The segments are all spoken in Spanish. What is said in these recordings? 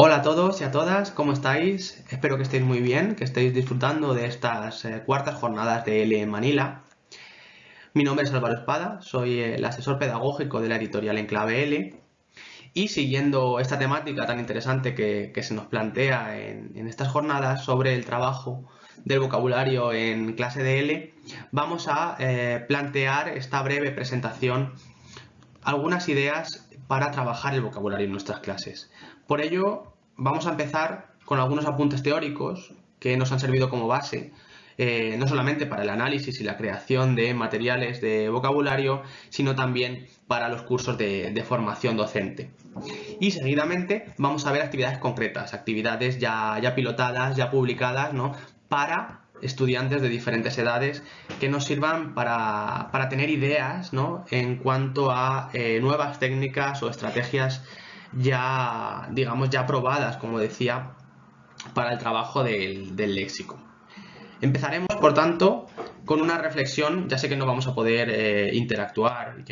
Hola a todos y a todas, ¿cómo estáis? Espero que estéis muy bien, que estéis disfrutando de estas cuartas jornadas de L en Manila. Mi nombre es Álvaro Espada, soy el asesor pedagógico de la editorial Enclave L y siguiendo esta temática tan interesante que se nos plantea en estas jornadas sobre el trabajo del vocabulario en clase de L, vamos a plantear esta breve presentación algunas ideas para trabajar el vocabulario en nuestras clases. Por ello, vamos a empezar con algunos apuntes teóricos que nos han servido como base, no solamente para el análisis y la creación de materiales de vocabulario, sino también para los cursos de formación docente. Y seguidamente vamos a ver actividades concretas, actividades ya pilotadas, ya publicadas, ¿no?, para estudiantes de diferentes edades que nos sirvan para tener ideas, ¿no?, en cuanto a nuevas técnicas o estrategias ya, digamos, ya probadas, como decía, para el trabajo del léxico. Empezaremos, por tanto, con una reflexión. Ya sé que no vamos a poder interactuar y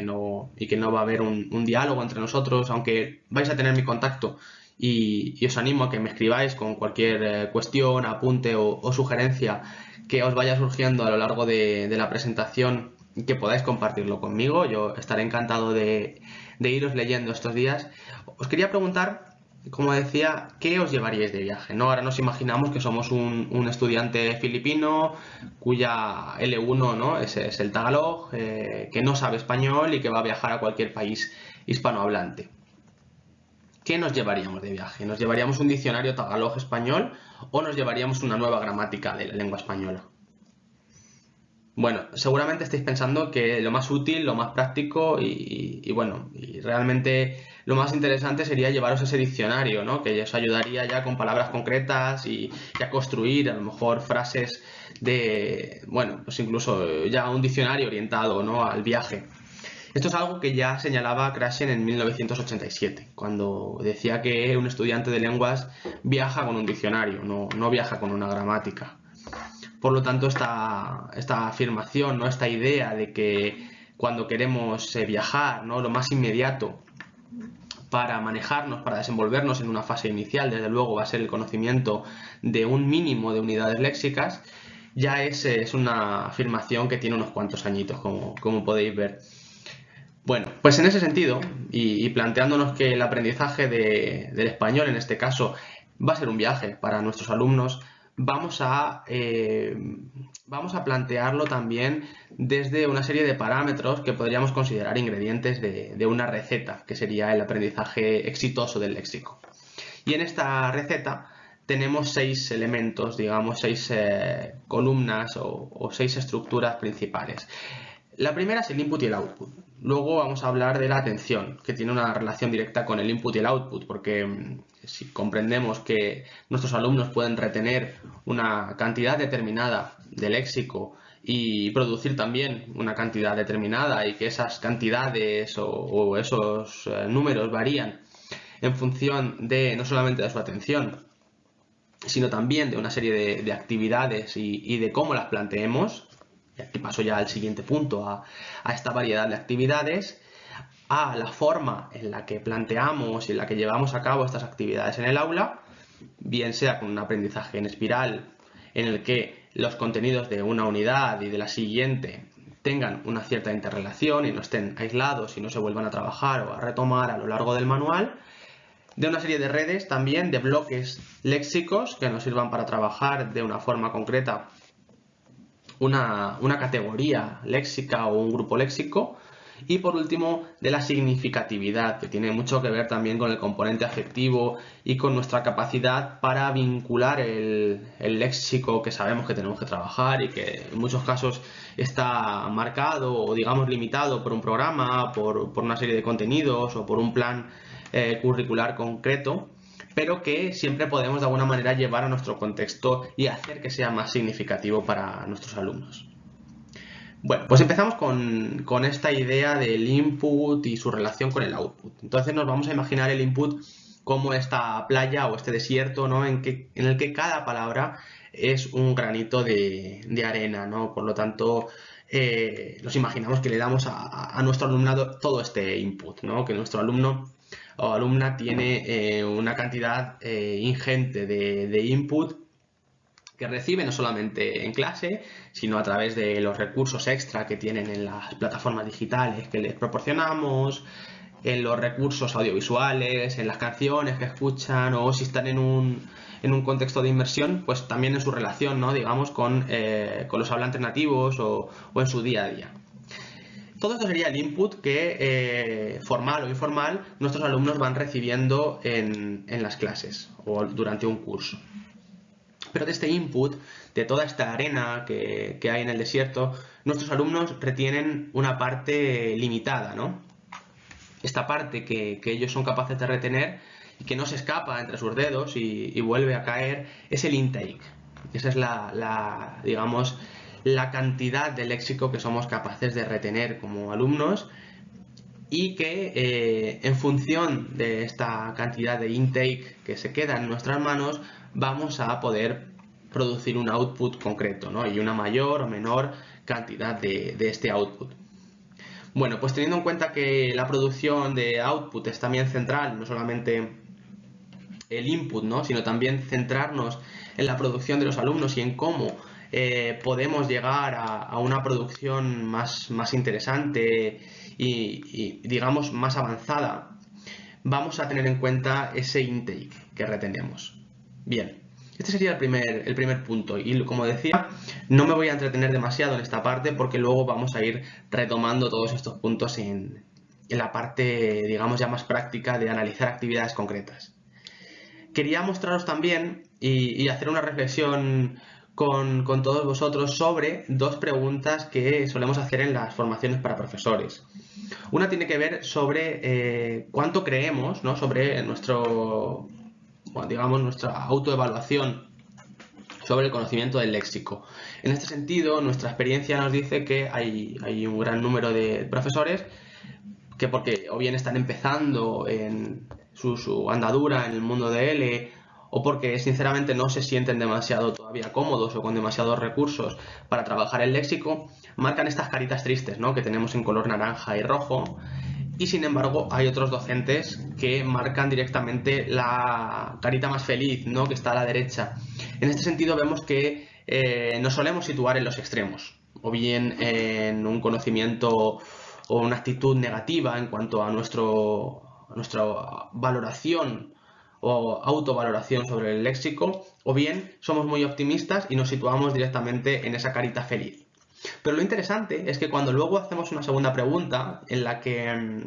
que no va a haber un diálogo entre nosotros, aunque vais a tener mi contacto y os animo a que me escribáis con cualquier cuestión, apunte o sugerencia que os vaya surgiendo a lo largo de la presentación y que podáis compartirlo conmigo. Yo estaré encantado de iros leyendo estos días. Os quería preguntar, como decía, ¿qué os llevaríais de viaje?, ¿no? Ahora nos imaginamos que somos un estudiante filipino cuya L1, ¿no?, es el tagalog, que no sabe español y que va a viajar a cualquier país hispanohablante. ¿Qué nos llevaríamos de viaje? ¿Nos llevaríamos un diccionario tagalog español o nos llevaríamos una nueva gramática de la lengua española? Bueno, seguramente estáis pensando que lo más útil, lo más práctico y realmente lo más interesante sería llevaros ese diccionario, ¿no?, que os ayudaría ya con palabras concretas y a construir a lo mejor frases bueno, pues incluso ya un diccionario orientado, ¿no?, al viaje. Esto es algo que ya señalaba Krashen en 1987, cuando decía que un estudiante de lenguas viaja con un diccionario, no viaja con una gramática. Por lo tanto, esta afirmación, ¿no?, esta idea de que cuando queremos viajar, ¿no?, lo más inmediato para manejarnos, para desenvolvernos en una fase inicial, desde luego va a ser el conocimiento de un mínimo de unidades léxicas, ya es una afirmación que tiene unos cuantos añitos, como podéis ver. Bueno, pues en ese sentido, y planteándonos que el aprendizaje del español, en este caso, va a ser un viaje para nuestros alumnos, vamos a plantearlo también desde una serie de parámetros que podríamos considerar ingredientes de una receta, que sería el aprendizaje exitoso del léxico. Y en esta receta tenemos 6 elementos, digamos, 6 columnas o 6 estructuras principales. La primera es el input y el output. Luego vamos a hablar de la atención, que tiene una relación directa con el input y el output, porque si comprendemos que nuestros alumnos pueden retener una cantidad determinada de léxico y producir también una cantidad determinada y que esas cantidades o esos números varían en función de no solamente de su atención, sino también de una serie de actividades y de cómo las planteemos. Y aquí paso ya al siguiente punto, a esta variedad de actividades, a la forma en la que planteamos y en la que llevamos a cabo estas actividades en el aula, bien sea con un aprendizaje en espiral en el que los contenidos de una unidad y de la siguiente tengan una cierta interrelación y no estén aislados y no se vuelvan a trabajar o a retomar a lo largo del manual, de una serie de redes también, de bloques léxicos que nos sirvan para trabajar de una forma concreta una categoría léxica o un grupo léxico, y por último de la significatividad, que tiene mucho que ver también con el componente afectivo y con nuestra capacidad para vincular el léxico que sabemos que tenemos que trabajar y que en muchos casos está marcado o digamos limitado por un programa, por una serie de contenidos o por un plan curricular concreto, pero que siempre podemos de alguna manera llevar a nuestro contexto y hacer que sea más significativo para nuestros alumnos. Bueno, pues empezamos con esta idea del input y su relación con el output. Entonces nos vamos a imaginar el input como esta playa o este desierto, ¿no?, en el que cada palabra es un granito de arena, ¿no? Por lo tanto, nos imaginamos que le damos a nuestro alumnado todo este input, ¿no? Que nuestro alumno o alumna tiene una cantidad ingente de input que recibe no solamente en clase, sino a través de los recursos extra que tienen en las plataformas digitales que les proporcionamos, en los recursos audiovisuales, en las canciones que escuchan, o si están en un contexto de inmersión, pues también en su relación, ¿no? Digamos, con los hablantes nativos o en su día a día. Todo esto sería el input que, formal o informal, nuestros alumnos van recibiendo en las clases o durante un curso. Pero de este input, de toda esta arena que hay en el desierto, nuestros alumnos retienen una parte limitada, ¿no? Esta parte que ellos son capaces de retener y que no se escapa entre sus dedos y vuelve a caer, es el intake. Esa es digamos, la cantidad de léxico que somos capaces de retener como alumnos y que en función de esta cantidad de intake que se queda en nuestras manos, vamos a poder producir un output concreto, ¿no? Y una mayor o menor cantidad de este output. Bueno, pues teniendo en cuenta que la producción de output es también central, no solamente el input, ¿no? Sino también centrarnos en la producción de los alumnos y en cómo podemos llegar a una producción más interesante y, digamos, más avanzada, vamos a tener en cuenta ese intake que retenemos. Bien, este sería el primer punto y, como decía, no me voy a entretener demasiado en esta parte porque luego vamos a ir retomando todos estos puntos en la parte, digamos, ya más práctica de analizar actividades concretas. Quería mostraros también y hacer una reflexión con todos vosotros sobre dos preguntas que solemos hacer en las formaciones para profesores. Una tiene que ver sobre cuánto creemos, ¿no? Sobre digamos, nuestra autoevaluación sobre el conocimiento del léxico. En este sentido, nuestra experiencia nos dice que hay un gran número de profesores que, porque o bien están empezando en su andadura en el mundo de L, o porque sinceramente no se sienten demasiado todavía cómodos o con demasiados recursos para trabajar el léxico, marcan estas caritas tristes, ¿no? Que tenemos en color naranja y rojo. Y sin embargo hay otros docentes que marcan directamente la carita más feliz, ¿no? Que está a la derecha. En este sentido vemos que nos solemos situar en los extremos, o bien en un conocimiento o una actitud negativa en cuanto a nuestra valoración o autovaloración sobre el léxico, o bien somos muy optimistas y nos situamos directamente en esa carita feliz. Pero lo interesante es que cuando luego hacemos una segunda pregunta en la que,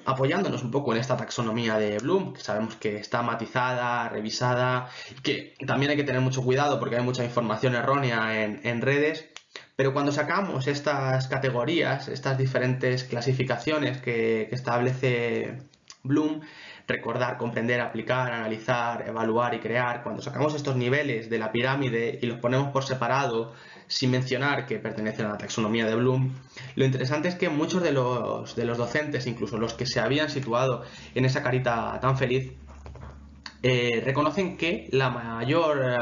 apoyándonos un poco en esta taxonomía de Bloom, que sabemos que está matizada, revisada, que también hay que tener mucho cuidado porque hay mucha información errónea en redes, pero cuando sacamos estas categorías, estas diferentes clasificaciones que establece Bloom, recordar, comprender, aplicar, analizar, evaluar y crear, cuando sacamos estos niveles de la pirámide y los ponemos por separado, sin mencionar que pertenecen a la taxonomía de Bloom, lo interesante es que muchos de los docentes, incluso los que se habían situado en esa carita tan feliz, reconocen que la mayor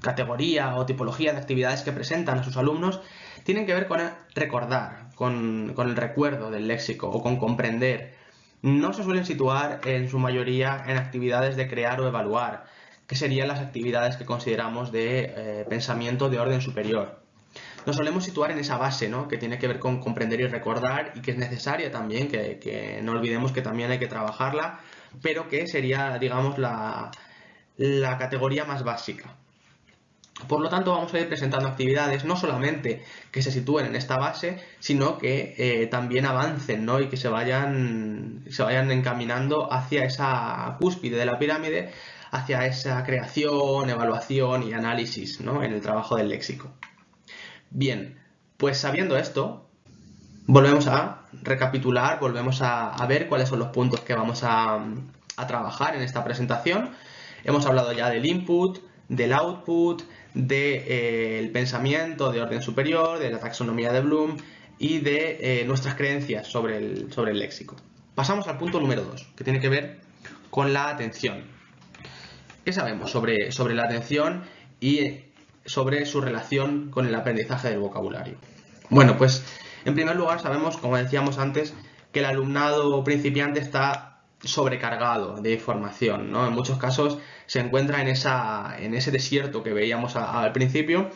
categoría o tipología de actividades que presentan a sus alumnos tienen que ver con recordar, con el recuerdo del léxico o con comprender. No se suelen situar en su mayoría en actividades de crear o evaluar, que serían las actividades que consideramos de pensamiento de orden superior. Nos solemos situar en esa base, ¿no? Que tiene que ver con comprender y recordar y que es necesaria también, que no olvidemos que también hay que trabajarla, pero que sería, digamos, la categoría más básica. Por lo tanto, vamos a ir presentando actividades no solamente que se sitúen en esta base, sino que también avancen, ¿no? Y que se vayan encaminando hacia esa cúspide de la pirámide, hacia esa creación, evaluación y análisis, ¿no? En el trabajo del léxico. Bien, pues sabiendo esto, volvemos a recapitular, volvemos a ver cuáles son los puntos que vamos a trabajar en esta presentación. Hemos hablado ya del input, del output, del pensamiento de orden superior, de la taxonomía de Bloom y de nuestras creencias sobre el léxico. Pasamos al punto número 2, que tiene que ver con la atención. ¿Qué sabemos sobre la atención y sobre su relación con el aprendizaje del vocabulario? Bueno, pues en primer lugar sabemos, como decíamos antes, que el alumnado principiante está sobrecargado de información, ¿no? En muchos casos se encuentra en ese desierto que veíamos al principio,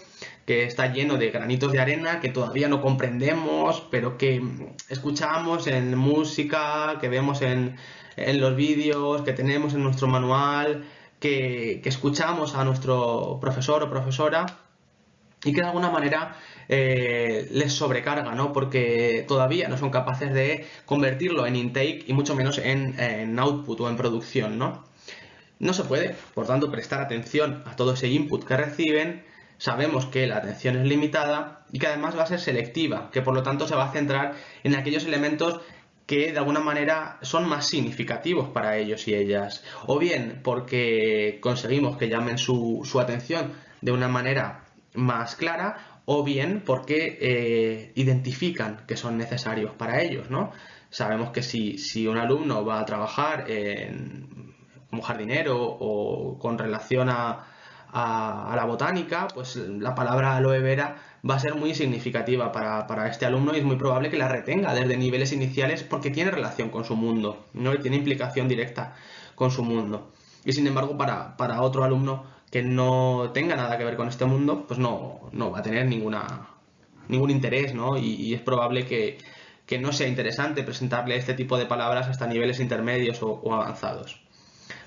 que está lleno de granitos de arena que todavía no comprendemos, pero que escuchamos en música, que vemos en los vídeos, que tenemos en nuestro manual, que escuchamos a nuestro profesor o profesora y que de alguna manera les sobrecarga, ¿no? Porque todavía no son capaces de convertirlo en intake y mucho menos en output o en producción, ¿no? No se puede, por tanto, prestar atención a todo ese input que reciben. Sabemos que la atención es limitada y que además va a ser selectiva, que por lo tanto se va a centrar en aquellos elementos que de alguna manera son más significativos para ellos y ellas. O bien porque conseguimos que llamen su atención de una manera más clara, o bien porque identifican que son necesarios para ellos, ¿no? Sabemos que si un alumno va a trabajar como jardinero o con relación a la botánica, pues la palabra aloe vera va a ser muy significativa para este alumno y es muy probable que la retenga desde niveles iniciales porque tiene relación con su mundo, ¿no? Y tiene implicación directa con su mundo. Y sin embargo, para otro alumno que no tenga nada que ver con este mundo, pues no va a tener ningún interés, ¿no? Y es probable que no sea interesante presentarle este tipo de palabras hasta niveles intermedios o avanzados.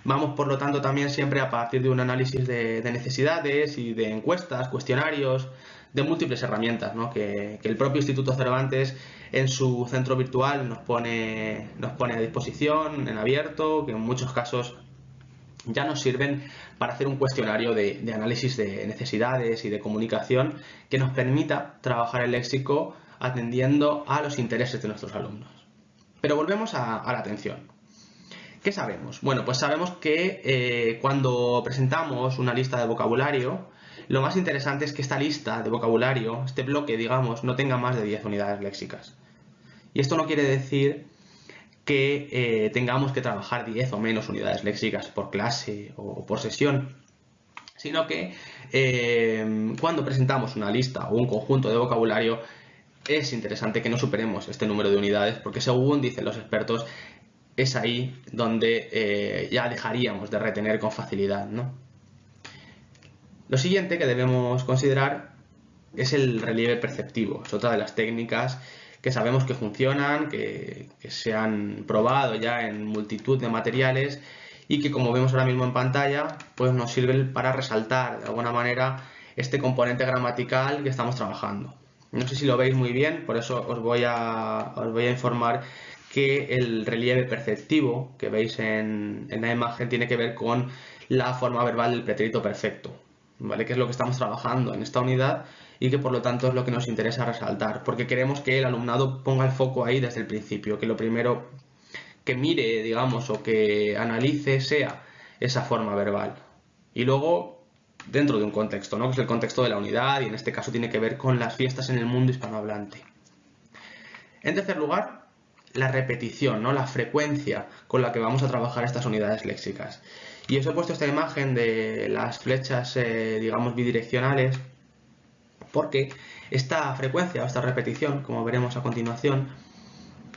Vamos, por lo tanto, también siempre a partir de un análisis de necesidades y de encuestas, cuestionarios, de múltiples herramientas, ¿no? que el propio Instituto Cervantes en su centro virtual nos pone a disposición, en abierto, que en muchos casos ya nos sirven para hacer un cuestionario de análisis de necesidades y de comunicación que nos permita trabajar el léxico atendiendo a los intereses de nuestros alumnos. Pero volvemos a la atención. ¿Qué sabemos? Bueno, pues sabemos que cuando presentamos una lista de vocabulario, lo más interesante es que esta lista de vocabulario, este bloque, digamos, no tenga más de 10 unidades léxicas. Y esto no quiere decir que tengamos que trabajar 10 o menos unidades léxicas por clase o por sesión, sino que cuando presentamos una lista o un conjunto de vocabulario, es interesante que no superemos este número de unidades, porque según dicen los expertos, es ahí donde ya dejaríamos de retener con facilidad, ¿no? Lo siguiente que debemos considerar es el relieve perceptivo. Es otra de las técnicas que sabemos que funcionan, que se han probado ya en multitud de materiales y que, como vemos ahora mismo en pantalla, pues nos sirven para resaltar de alguna manera este componente gramatical que estamos trabajando. No sé si lo veis muy bien, por eso os voy a informar que el relieve perceptivo que veis en la imagen tiene que ver con la forma verbal del pretérito perfecto, ¿vale? Que es lo que estamos trabajando en esta unidad y que por lo tanto es lo que nos interesa resaltar, porque queremos que el alumnado ponga el foco ahí desde el principio, que lo primero que mire, digamos, o que analice sea esa forma verbal. Y luego, dentro de un contexto, ¿no? Que es el contexto de la unidad y en este caso tiene que ver con las fiestas en el mundo hispanohablante. En tercer lugar, la repetición, ¿no? La frecuencia con la que vamos a trabajar estas unidades léxicas. Y os he puesto esta imagen de las flechas, digamos, bidireccionales, porque esta frecuencia o esta repetición, como veremos a continuación,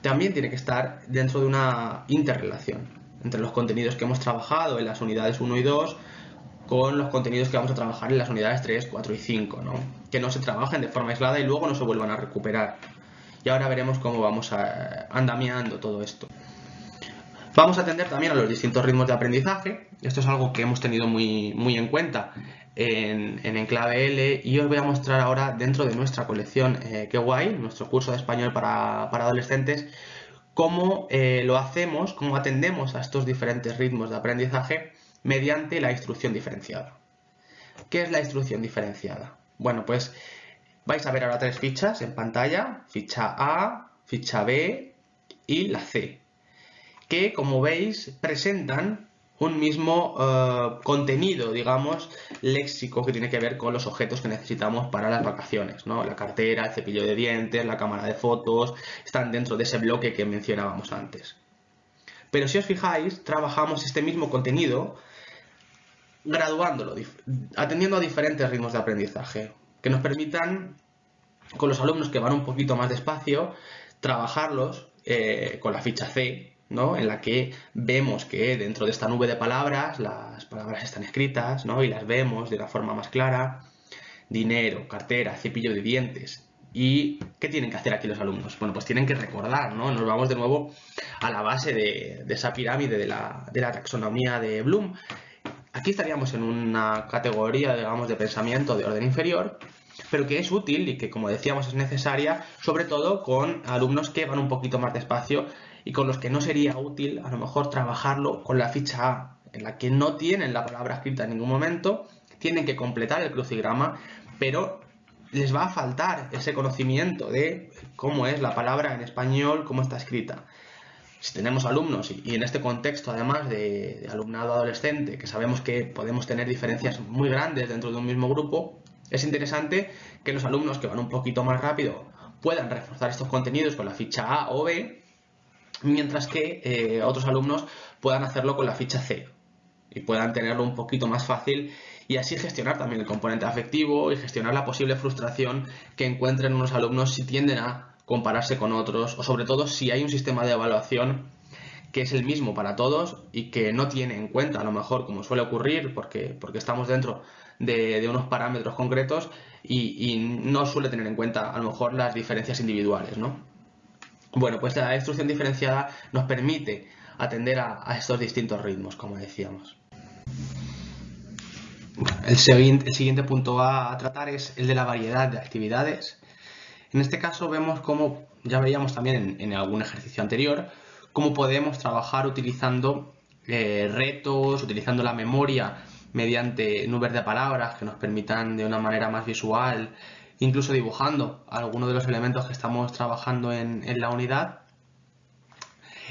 también tiene que estar dentro de una interrelación entre los contenidos que hemos trabajado en las unidades 1 y 2 con los contenidos que vamos a trabajar en las unidades 3, 4 y 5, ¿no? Que no se trabajen de forma aislada y luego no se vuelvan a recuperar. Y ahora veremos cómo vamos andamiando todo esto. Vamos a atender también a los distintos ritmos de aprendizaje. Esto es algo que hemos tenido muy en cuenta en Enclave L y os voy a mostrar ahora dentro de nuestra colección Qué Guay, nuestro curso de español para adolescentes, cómo lo hacemos, cómo atendemos a estos diferentes ritmos de aprendizaje mediante la instrucción diferenciada. ¿Qué es la instrucción diferenciada? Bueno, pues vais a ver ahora 3 fichas en pantalla, ficha A, ficha B y la C, que como veis presentan un mismo contenido, digamos, léxico que tiene que ver con los objetos que necesitamos para las vacaciones, ¿no? La cartera, el cepillo de dientes, la cámara de fotos, están dentro de ese bloque que mencionábamos antes. Pero si os fijáis, trabajamos este mismo contenido graduándolo, atendiendo a diferentes ritmos de aprendizaje, que nos permitan con los alumnos que van un poquito más despacio, trabajarlos con la ficha C, ¿no? En la que vemos que dentro de esta nube de palabras, las palabras están escritas, ¿no? Y las vemos de una forma más clara. Dinero, cartera, cepillo de dientes. ¿Y qué tienen que hacer aquí los alumnos? Bueno, pues tienen que recordar, ¿no? Nos vamos de nuevo a la base de esa pirámide de la taxonomía de Bloom. Aquí estaríamos en una categoría, digamos, de pensamiento de orden inferior, pero que es útil y que, como decíamos, es necesaria, sobre todo con alumnos que van un poquito más despacio y con los que no sería útil, a lo mejor, trabajarlo con la ficha A, en la que no tienen la palabra escrita en ningún momento, tienen que completar el crucigrama, pero les va a faltar ese conocimiento de cómo es la palabra en español, cómo está escrita. Si tenemos alumnos y en este contexto además de alumnado adolescente, que sabemos que podemos tener diferencias muy grandes dentro de un mismo grupo, es interesante que los alumnos que van un poquito más rápido puedan reforzar estos contenidos con la ficha A o B, mientras que otros alumnos puedan hacerlo con la ficha C y puedan tenerlo un poquito más fácil y así gestionar también el componente afectivo y gestionar la posible frustración que encuentren unos alumnos si tienden a compararse con otros o sobre todo si hay un sistema de evaluación que es el mismo para todos y que no tiene en cuenta, a lo mejor como suele ocurrir porque estamos dentro de unos parámetros concretos y no suele tener en cuenta a lo mejor las diferencias individuales, ¿no? Bueno, pues la instrucción diferenciada nos permite atender a estos distintos ritmos, como decíamos. El siguiente punto a tratar es el de la variedad de actividades. En este caso vemos cómo, ya veíamos también en algún ejercicio anterior, cómo podemos trabajar utilizando retos, utilizando la memoria mediante nubes de palabras que nos permitan de una manera más visual, incluso dibujando algunos de los elementos que estamos trabajando en la unidad,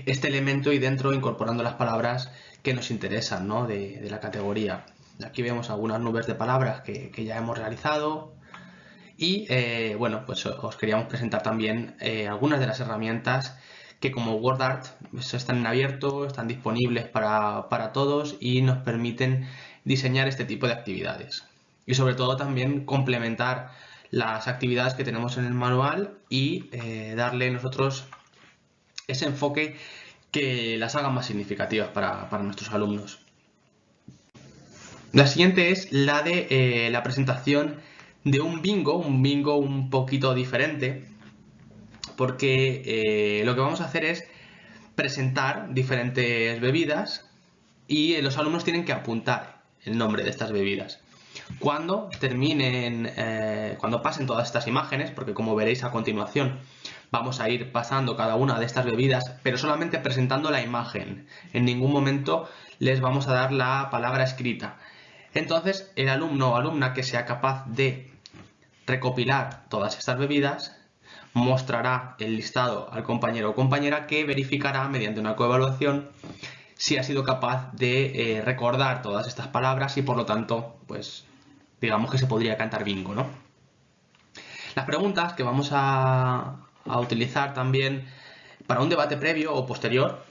este elemento y dentro incorporando las palabras que nos interesan, ¿no? de la categoría. Aquí vemos algunas nubes de palabras que ya hemos realizado y bueno, pues os queríamos presentar también algunas de las herramientas que como WordArt pues, están en abierto, están disponibles para todos y nos permiten diseñar este tipo de actividades. Y sobre todo también complementar las actividades que tenemos en el manual y darle nosotros ese enfoque que las haga más significativas para nuestros alumnos. La siguiente es la de la presentación de un bingo un poquito diferente, porque lo que vamos a hacer es presentar diferentes bebidas y los alumnos tienen que apuntar el nombre de estas bebidas. Cuando terminen, cuando pasen todas estas imágenes, porque como veréis a continuación vamos a ir pasando cada una de estas bebidas, pero solamente presentando la imagen. En ningún momento les vamos a dar la palabra escrita. Entonces, el alumno o alumna que sea capaz de recopilar todas estas bebidas mostrará el listado al compañero o compañera que verificará mediante una coevaluación si ha sido capaz de recordar todas estas palabras y por lo tanto, pues digamos que se podría cantar bingo, ¿no? Las preguntas que vamos a utilizar también para un debate previo o posterior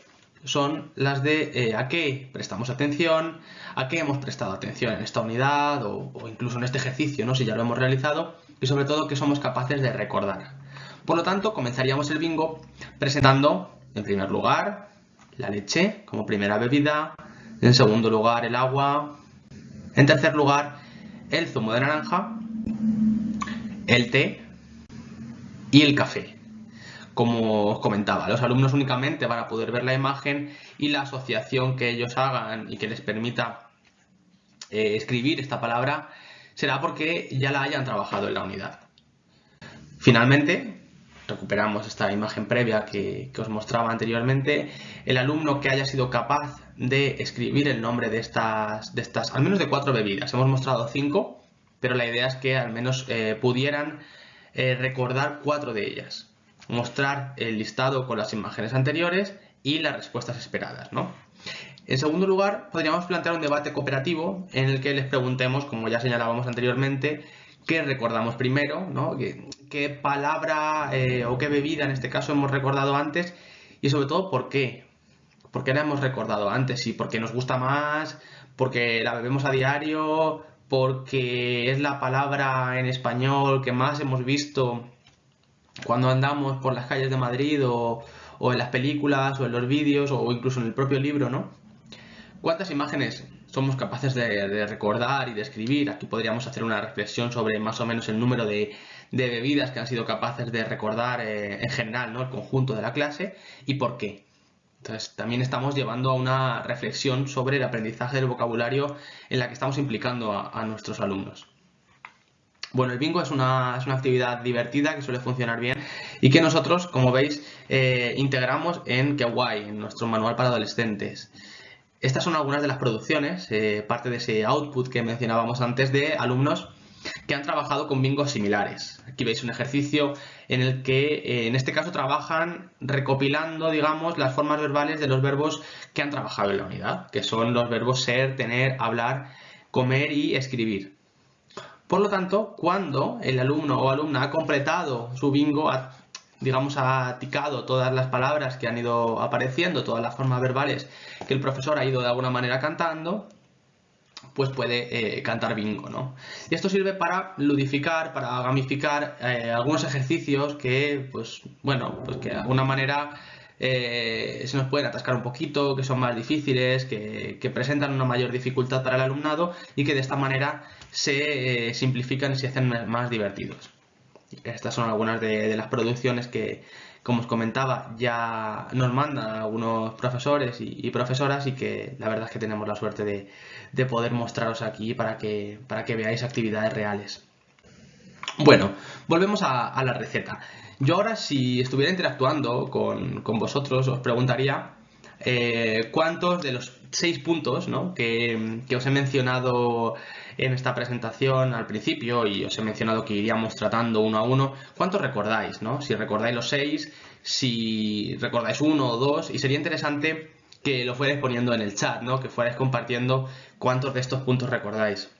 son las de a qué prestamos atención, a qué hemos prestado atención en esta unidad o incluso en este ejercicio, ¿no? Si ya lo hemos realizado, y sobre todo qué somos capaces de recordar. Por lo tanto, comenzaríamos el bingo presentando, en primer lugar, la leche como primera bebida, en segundo lugar el agua, en tercer lugar el zumo de naranja, el té y el café. Como os comentaba, los alumnos únicamente van a poder ver la imagen y la asociación que ellos hagan y que les permita escribir esta palabra será porque ya la hayan trabajado en la unidad. Finalmente, recuperamos esta imagen previa que os mostraba anteriormente. El alumno que haya sido capaz de escribir el nombre de estas al menos de 4 bebidas. Hemos mostrado 5, pero la idea es que al menos pudieran recordar 4 de ellas. Mostrar el listado con las imágenes anteriores y las respuestas esperadas, ¿no? En segundo lugar, podríamos plantear un debate cooperativo en el que les preguntemos, como ya señalábamos anteriormente, qué recordamos primero, ¿no? ¿Qué palabra o qué bebida en este caso hemos recordado antes y sobre todo por qué. ¿Por qué la hemos recordado antes? ¿Y porque nos gusta más? ¿Porque la bebemos a diario? ¿Porque es la palabra en español que más hemos visto cuando andamos por las calles de Madrid o en las películas o en los vídeos o incluso en el propio libro, ¿no? ¿Cuántas imágenes somos capaces de recordar y de escribir? Aquí podríamos hacer una reflexión sobre más o menos el número de bebidas que han sido capaces de recordar en general, ¿no? El conjunto de la clase y por qué. Entonces, también estamos llevando a una reflexión sobre el aprendizaje del vocabulario en la que estamos implicando a nuestros alumnos. Bueno, el bingo es una actividad divertida que suele funcionar bien y que nosotros, como veis, integramos en Kawaii, en nuestro manual para adolescentes. Estas son algunas de las producciones, parte de ese output que mencionábamos antes de alumnos que han trabajado con bingos similares. Aquí veis un ejercicio en el que, en este caso, trabajan recopilando, digamos, las formas verbales de los verbos que han trabajado en la unidad, que son los verbos ser, tener, hablar, comer y escribir. Por lo tanto, cuando el alumno o alumna ha completado su bingo, digamos, ha ticado todas las palabras que han ido apareciendo, todas las formas verbales que el profesor ha ido de alguna manera cantando, pues puede cantar bingo, ¿no? Y esto sirve para ludificar, para gamificar algunos ejercicios que, pues, bueno, pues que de alguna manera se nos pueden atascar un poquito, que son más difíciles, que presentan una mayor dificultad para el alumnado y que de esta manera se simplifican y se hacen más divertidos. Estas son algunas de las producciones que, como os comentaba, ya nos mandan algunos profesores y profesoras y que la verdad es que tenemos la suerte de poder mostraros aquí para que veáis actividades reales. Bueno, volvemos a la receta. Yo ahora, si estuviera interactuando con vosotros, os preguntaría cuántos de los 6 puntos, ¿no?, que os he mencionado en esta presentación al principio y os he mencionado que iríamos tratando uno a uno, ¿cuántos recordáis, ¿no? Si recordáis los 6, si recordáis uno o dos, y sería interesante que lo fuerais poniendo en el chat, ¿no?, que fuerais compartiendo cuántos de estos puntos recordáis.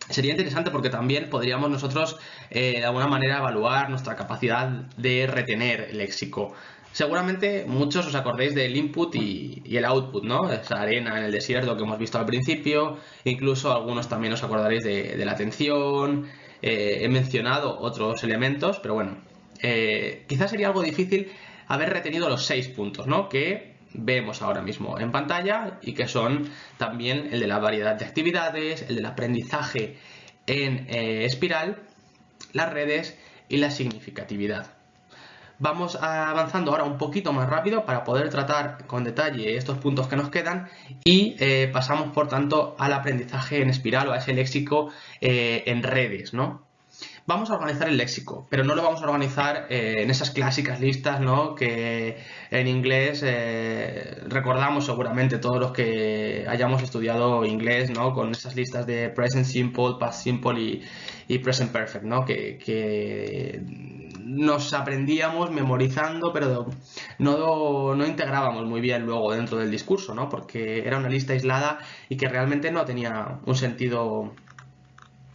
Sería interesante porque también podríamos nosotros de alguna manera evaluar nuestra capacidad de retener el léxico. Seguramente muchos os acordéis del input y el output, ¿no? Esa arena en el desierto que hemos visto al principio, incluso algunos también os acordaréis de la atención, he mencionado otros elementos, pero bueno, quizás sería algo difícil haber retenido los 6 puntos, ¿no?, que vemos ahora mismo en pantalla y que son también el de la variedad de actividades, el del aprendizaje en espiral, las redes y la significatividad. Vamos avanzando ahora un poquito más rápido para poder tratar con detalle estos puntos que nos quedan y pasamos por tanto al aprendizaje en espiral o a ese léxico en redes, ¿no? Vamos a organizar el léxico, pero no lo vamos a organizar en esas clásicas listas, ¿no?, que en inglés recordamos seguramente todos los que hayamos estudiado inglés, ¿no?, con esas listas de present simple, past simple y present perfect, ¿no?, que nos aprendíamos memorizando, pero no integrábamos muy bien luego dentro del discurso, ¿no?, porque era una lista aislada y que realmente no tenía un sentido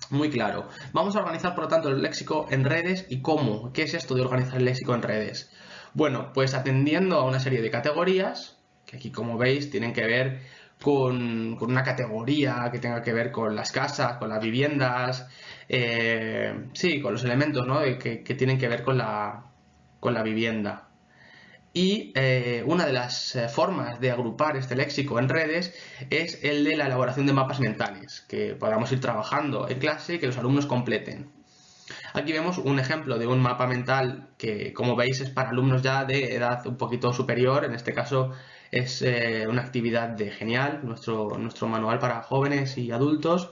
muy claro. Vamos a organizar, por lo tanto, el léxico en redes. ¿Y cómo? ¿Qué es esto de organizar el léxico en redes? Bueno, pues atendiendo a una serie de categorías, que aquí, como veis, tienen que ver con una categoría que tenga que ver con las casas, con las viviendas, sí, con los elementos, ¿no?, que tienen que ver con la vivienda. Y una de las formas de agrupar este léxico en redes es el de la elaboración de mapas mentales, que podamos ir trabajando en clase y que los alumnos completen. Aquí vemos un ejemplo de un mapa mental que, como veis, es para alumnos ya de edad un poquito superior. En este caso es una actividad de Genial, nuestro manual para jóvenes y adultos,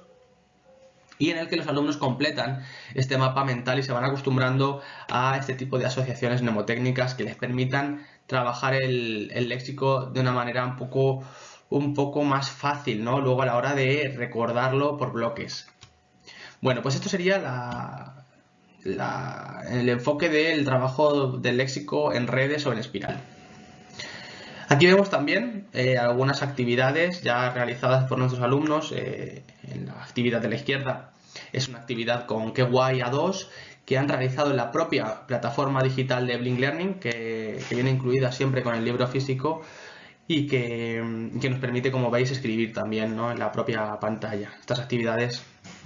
y en el que los alumnos completan este mapa mental y se van acostumbrando a este tipo de asociaciones mnemotécnicas que les permitan trabajar el léxico de una manera un poco más fácil, ¿no?, luego a la hora de recordarlo por bloques. Bueno, pues esto sería el enfoque del trabajo del léxico en redes o en espiral. Aquí vemos también algunas actividades ya realizadas por nuestros alumnos. En la actividad de la izquierda es una actividad con Qué Guay A2 que han realizado en la propia plataforma digital de Blink Learning, que viene incluida siempre con el libro físico y que nos permite, como veis, escribir también, ¿no?, en la propia pantalla. Estas actividades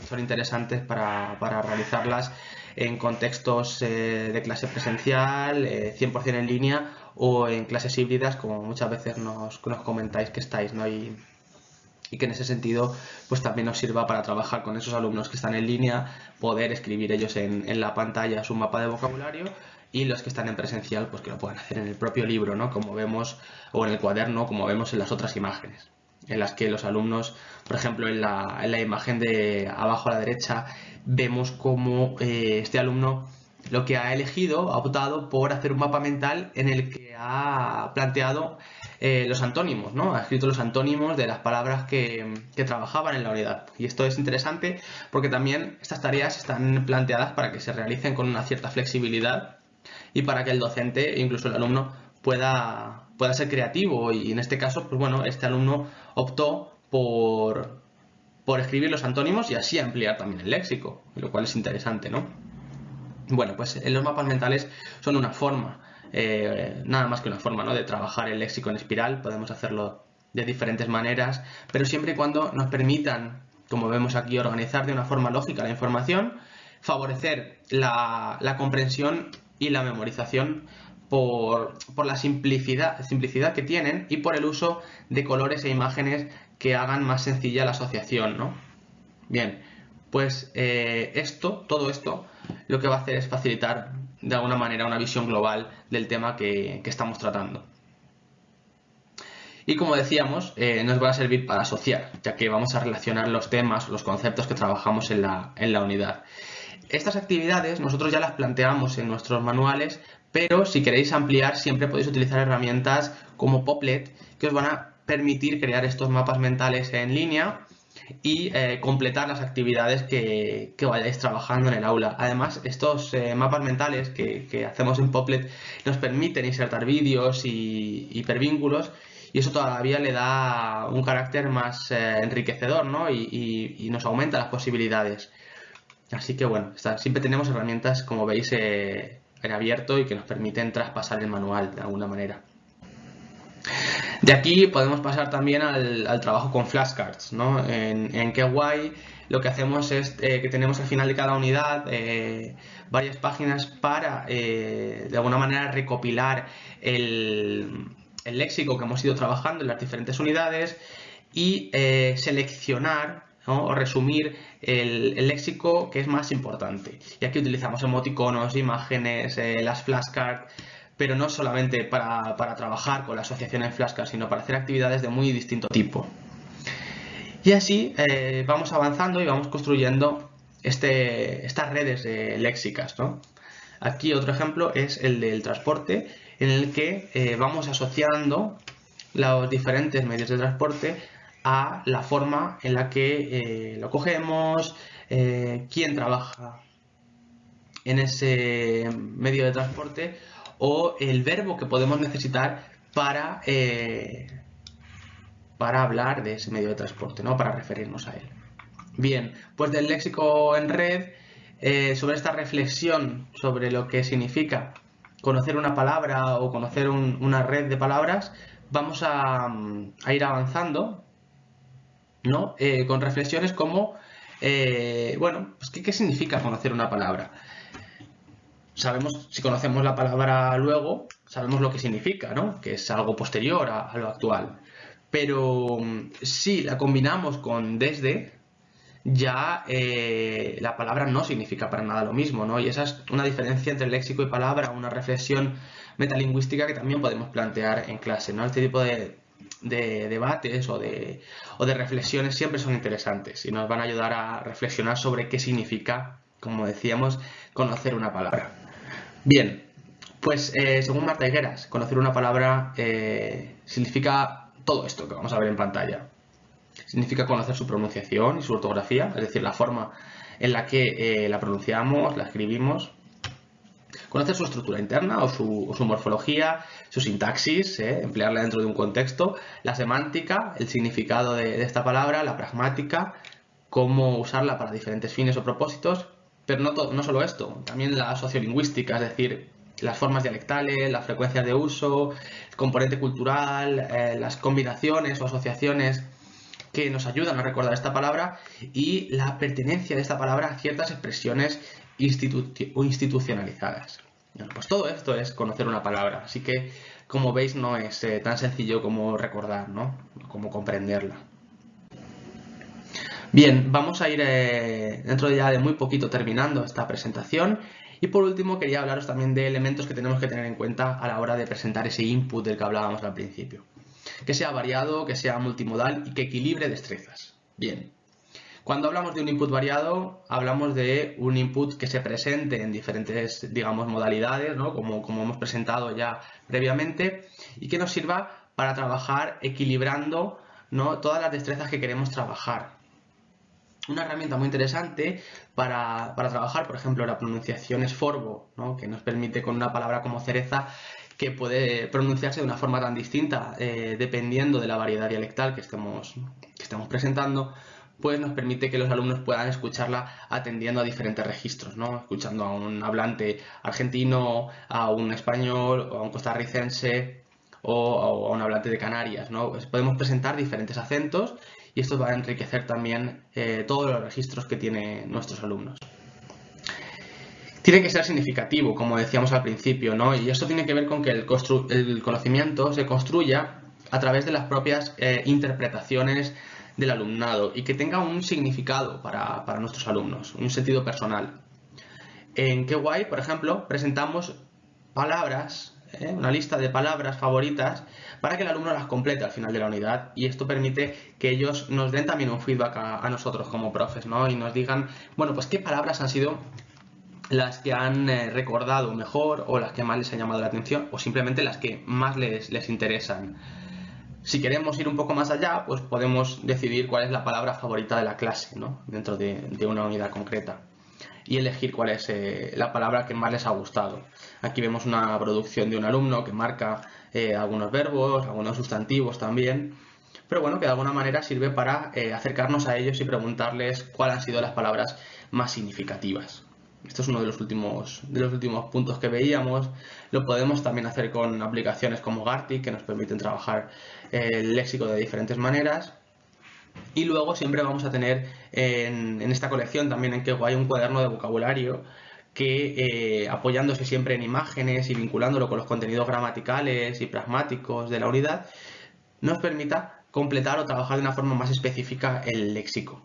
son interesantes para realizarlas en contextos de clase presencial, 100% en línea o en clases híbridas, como muchas veces nos comentáis que estáis, ¿no? Y que en ese sentido pues también nos sirva para trabajar con esos alumnos que están en línea, poder escribir ellos en la pantalla su mapa de vocabulario, y los que están en presencial pues que lo puedan hacer en el propio libro, ¿no? Como vemos, o en el cuaderno, como vemos en las otras imágenes, en las que los alumnos, por ejemplo, en la imagen de abajo a la derecha, vemos como este alumno lo que ha elegido, ha optado por hacer un mapa mental en el que ha planteado los antónimos, ¿no? Ha escrito los antónimos de las palabras que trabajaban en la unidad. Y esto es interesante porque también estas tareas están planteadas para que se realicen con una cierta flexibilidad y para que el docente e incluso el alumno pueda ser creativo. Y en este caso, pues bueno, este alumno optó por escribir los antónimos y así ampliar también el léxico, lo cual es interesante, ¿no? Bueno, pues los mapas mentales son una forma, nada más que una forma, ¿no?, de trabajar el léxico en espiral. Podemos hacerlo de diferentes maneras, pero siempre y cuando nos permitan, como vemos aquí, organizar de una forma lógica la información, favorecer la comprensión y la memorización por la simplicidad que tienen y por el uso de colores e imágenes que hagan más sencilla la asociación, ¿no? Bien, pues todo esto lo que va a hacer es facilitar de alguna manera una visión global del tema que estamos tratando. Y como decíamos, nos va a servir para asociar, ya que vamos a relacionar los temas, los conceptos que trabajamos en la unidad. Estas actividades nosotros ya las planteamos en nuestros manuales, pero si queréis ampliar siempre podéis utilizar herramientas como Popplet, que os van a permitir crear estos mapas mentales en línea y completar las actividades que vayáis trabajando en el aula. Además, estos mapas mentales que hacemos en Popplet nos permiten insertar vídeos y hipervínculos, y eso todavía le da un carácter más enriquecedor, ¿no? y nos aumenta las posibilidades. Así que bueno, siempre tenemos herramientas, como veis, en abierto y que nos permiten traspasar el manual de alguna manera. De aquí podemos pasar también al trabajo con flashcards, ¿no? En Kwai lo que hacemos es que tenemos al final de cada unidad varias páginas para, de alguna manera, recopilar el léxico que hemos ido trabajando en las diferentes unidades y seleccionar, ¿no?, o resumir el léxico que es más importante. Y aquí utilizamos emoticonos, imágenes, las flashcards, pero no solamente para trabajar con la asociación en flashcards, sino para hacer actividades de muy distinto tipo. Y así vamos avanzando y vamos construyendo estas redes léxicas, ¿no? Aquí otro ejemplo es el del transporte, en el que vamos asociando los diferentes medios de transporte a la forma en la que lo cogemos, quién trabaja en ese medio de transporte o el verbo que podemos necesitar para hablar de ese medio de transporte, ¿no?, para referirnos a él. Bien, pues del léxico en red, sobre esta reflexión sobre lo que significa conocer una palabra o conocer una red de palabras, vamos a ir avanzando, ¿no?, con reflexiones como, bueno, pues ¿qué significa conocer una palabra? Sabemos, si conocemos la palabra luego, sabemos lo que significa, ¿no?, que es algo posterior a lo actual. Pero si la combinamos con desde, ya la palabra no significa para nada lo mismo, ¿no? Y esa es una diferencia entre léxico y palabra, una reflexión metalingüística que también podemos plantear en clase, ¿no? Este tipo de debates o de reflexiones siempre son interesantes y nos van a ayudar a reflexionar sobre qué significa, como decíamos, conocer una palabra. Bien, pues según Marta Higueras, conocer una palabra significa todo esto que vamos a ver en pantalla. Significa conocer su pronunciación y su ortografía, es decir, la forma en la que la pronunciamos, la escribimos. Conocer su estructura interna o su morfología, su sintaxis, emplearla dentro de un contexto, la semántica, el significado de esta palabra, la pragmática, cómo usarla para diferentes fines o propósitos, pero no solo esto, también la sociolingüística, es decir, las formas dialectales, las frecuencias de uso, el componente cultural, las combinaciones o asociaciones que nos ayudan a recordar esta palabra y la pertenencia de esta palabra a ciertas expresiones o institucionalizadas. Bueno, pues todo esto es conocer una palabra, así que como veis no es tan sencillo como recordar, ¿no? Como comprenderla. Bien, vamos a ir dentro ya de muy poquito terminando esta presentación y por último quería hablaros también de elementos que tenemos que tener en cuenta a la hora de presentar ese input del que hablábamos al principio. Que sea variado, que sea multimodal y que equilibre destrezas. Bien, cuando hablamos de un input variado, hablamos de un input que se presente en diferentes, digamos, modalidades, ¿no? Como hemos presentado ya previamente, y que nos sirva para trabajar equilibrando, ¿no? Todas las destrezas que queremos trabajar. Una herramienta muy interesante para trabajar, por ejemplo, la pronunciación es Forvo, ¿no? Que nos permite con una palabra como cereza que puede pronunciarse de una forma tan distinta dependiendo de la variedad dialectal que estemos presentando, pues nos permite que los alumnos puedan escucharla atendiendo a diferentes registros, ¿no? Escuchando a un hablante argentino, a un español, o a un costarricense o a un hablante de Canarias, ¿no? Pues podemos presentar diferentes acentos y esto va a enriquecer también todos los registros que tienen nuestros alumnos. Tiene que ser significativo, como decíamos al principio, ¿no? Y esto tiene que ver con que el conocimiento se construya a través de las propias interpretaciones del alumnado y que tenga un significado para nuestros alumnos, un sentido personal. En Kwai, por ejemplo, presentamos palabras, una lista de palabras favoritas para que el alumno las complete al final de la unidad y esto permite que ellos nos den también un feedback a nosotros como profes, ¿no? Y nos digan, bueno, pues qué palabras han sido las que han recordado mejor o las que más les han llamado la atención o simplemente las que más les interesan. Si queremos ir un poco más allá, pues podemos decidir cuál es la palabra favorita de la clase, ¿no? Dentro de una unidad concreta y elegir cuál es la palabra que más les ha gustado. Aquí vemos una producción de un alumno que marca algunos verbos, algunos sustantivos también, pero bueno, que de alguna manera sirve para acercarnos a ellos y preguntarles cuáles han sido las palabras más significativas. Esto es uno de los últimos puntos que veíamos. Lo podemos también hacer con aplicaciones como Gartic, que nos permiten trabajar el léxico de diferentes maneras. Y luego siempre vamos a tener en esta colección también en Kwai un cuaderno de vocabulario que apoyándose siempre en imágenes y vinculándolo con los contenidos gramaticales y pragmáticos de la unidad, nos permita completar o trabajar de una forma más específica el léxico.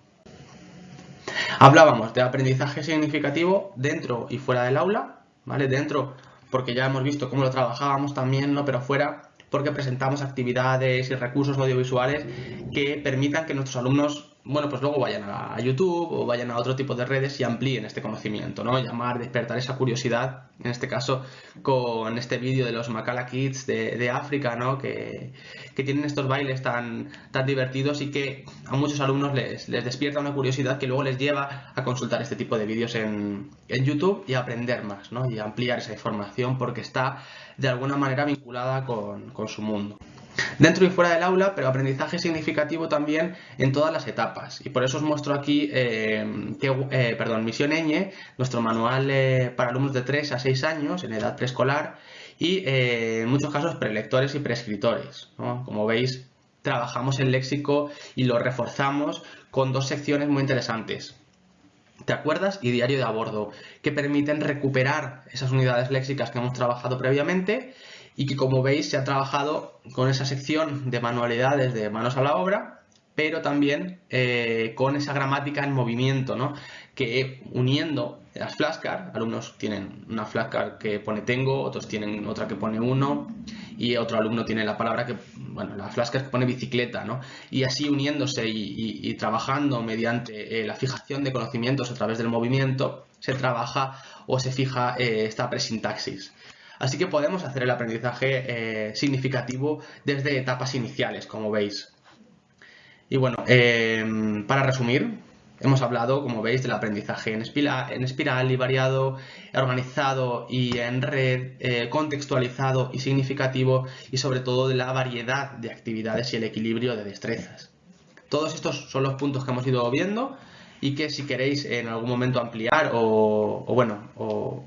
Hablábamos de aprendizaje significativo dentro y fuera del aula, ¿vale? Dentro porque ya hemos visto cómo lo trabajábamos también, ¿no? Pero fuera porque presentamos actividades y recursos audiovisuales que permitan que nuestros alumnos, bueno, pues luego vayan a YouTube o vayan a otro tipo de redes y amplíen este conocimiento, ¿no? Llamar, despertar esa curiosidad, en este caso con este vídeo de los Makala Kids de África, ¿no? Que tienen estos bailes tan divertidos y que a muchos alumnos les despierta una curiosidad que luego les lleva a consultar este tipo de vídeos en YouTube y a aprender más, ¿no? Y a ampliar esa información porque está de alguna manera vinculada con su mundo. Dentro y fuera del aula, pero aprendizaje significativo también en todas las etapas. Y por eso os muestro aquí Misión Ñ, nuestro manual para alumnos de 3 a 6 años en edad preescolar y en muchos casos prelectores y prescriptores, ¿no? Como veis, trabajamos el léxico y lo reforzamos con dos secciones muy interesantes. ¿Te acuerdas? Y diario de a bordo, que permiten recuperar esas unidades léxicas que hemos trabajado previamente y que, como veis, se ha trabajado con esa sección de manualidades de manos a la obra, pero también con esa gramática en movimiento, ¿no? Que uniendo las flashcards, alumnos tienen una flashcard que pone tengo, otros tienen otra que pone uno y otro alumno tiene la palabra que, bueno, la flashcard que pone bicicleta, ¿no? Y así uniéndose y trabajando mediante la fijación de conocimientos a través del movimiento, se trabaja o se fija esta presintaxis. Así que podemos hacer el aprendizaje significativo desde etapas iniciales, como veis. Y bueno, para resumir, hemos hablado, como veis, del aprendizaje en espiral y variado, organizado y en red, contextualizado y significativo y sobre todo de la variedad de actividades y el equilibrio de destrezas. Todos estos son los puntos que hemos ido viendo y que si queréis en algún momento ampliar o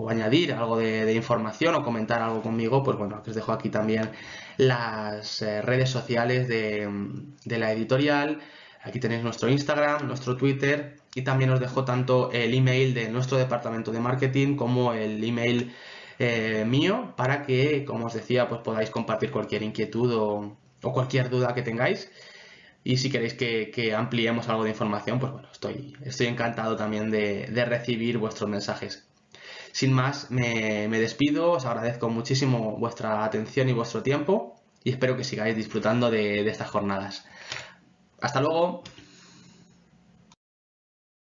añadir algo de información o comentar algo conmigo, pues bueno, os dejo aquí también las redes sociales de la editorial, Aquí tenéis nuestro Instagram, nuestro Twitter y también os dejo tanto el email de nuestro departamento de marketing como el email mío para que, como os decía, pues podáis compartir cualquier inquietud o cualquier duda que tengáis. Y si queréis que ampliemos algo de información, pues bueno, estoy encantado también de recibir vuestros mensajes. Sin más, me despido, os agradezco muchísimo vuestra atención y vuestro tiempo y espero que sigáis disfrutando de estas jornadas. ¡Hasta luego!